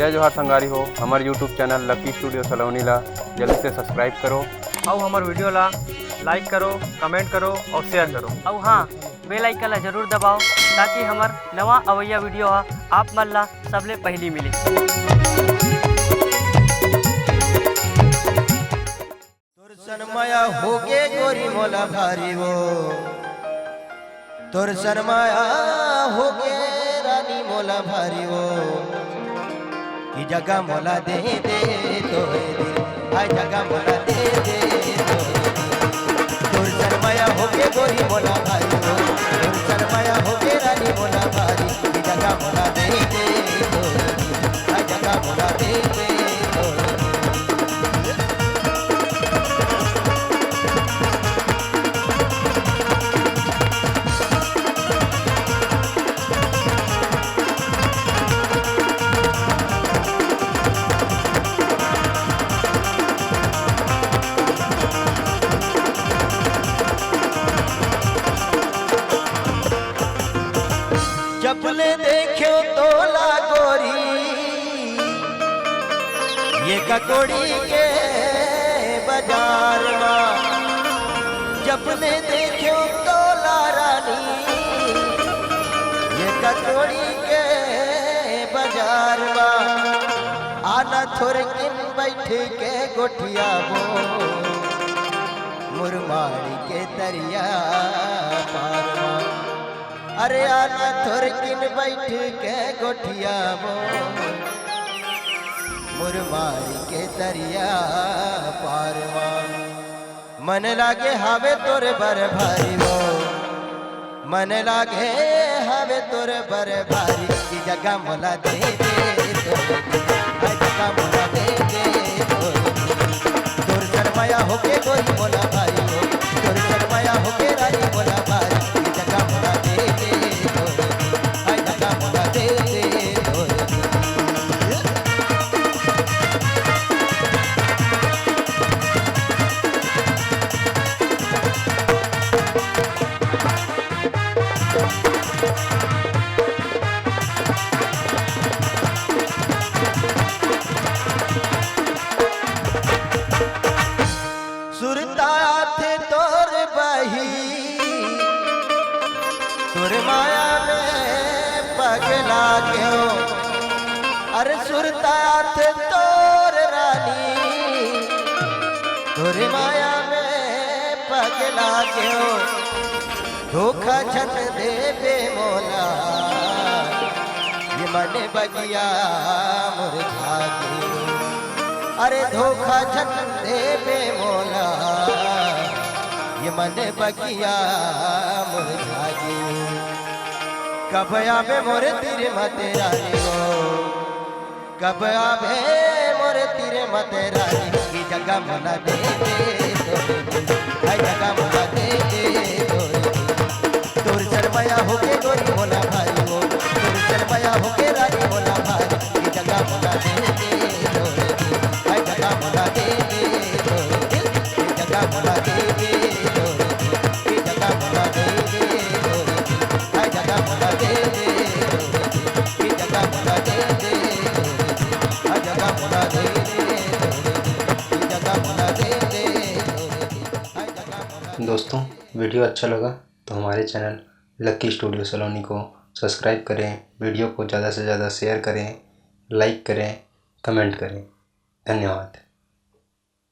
जय जोहार संगारी हो। हमारे यूट्यूब चैनल लकी स्टूडियो सलोनी ला जल्दी से सब्सक्राइब करो और हमारे वीडियो ला लाइक करो, कमेंट करो और शेयर करो। और हाँ, बेल आइकन ला जरूर दबाओ ताकि हमार नवा अवैया वीडियो आप मन ला सबले पहली मिले। तोर सनमाया होगे गोरी मोला भारी वो, तोर सनमाया होगे रानी मोला भारी वो, की जगह मोला दे दे तोरे दिल, हाय जगह मोला दे दे तोर सनमाया होगे गोरी मोला भारी वो, तोर सनमाया होगे रानी मोला भारी, की जगह मोला दे दे तोरे दिल, हाय जगह मोला दे दे जबले देखो तोला गोरी ये ककोड़ी के बाजार में, जबले देखो तोला रानी ये ककोड़ी के बाजार में, आना थोड़े किन बैठ के गोठिया बो मुरमाड़ी के दरिया पार में, अरे आना थोर किन बैठ के गोठिया वो मुरमारी के दरिया पारवा, मन लागे हावे तोरे बर भारी वो, मन लागे हावे तोरे बर भारी, की जगह मोला दे दे तोरे, जगह मोला दे दे तोर शर्माया होके गोरी मोला भारी हो, तोर शर्माया होके रानी मोला भारी, की जगह मोला दे दे जगह मोला दे दे सुरता थे तोर बही तोर माया में पगला क्यों, अरे सुरता थे तोर रानी तोर माया में पगला क्यों, धोखा छन दे बे मोला ये मन बगिया मुरझा के, अरे धोखा छन दे बे मोला ये मन बगिया मुरझा के, कब आवे मोरे तीर मते रानी हो, कब आवे मोरे तीर मते रानी, की जगह मोला दे दे तोरे, जगह मोला दे दे तोर शर्माया होके गोरी मोला भारी हो, तोर शर्माया होके रानी मोला भारी, की जगह मोला दे दे तोरे, जगह मोला दे दे तोरे, जगह मोला दे दे तोरे, जगह मोला दे दे तोरे, जगह मोला दे दे तोरे, जगह मोला दे दे तोरे, जगह मोला दे दे तोरे, जगह मोला दे दे तोरे। दोस्तों, वीडियो अच्छा लगा तो हमारे चैनल लकी स्टूडियो सलोनी को सब्सक्राइब करें, वीडियो को ज़्यादा से ज़्यादा शेयर करें, लाइक करें, कमेंट करें। धन्यवाद।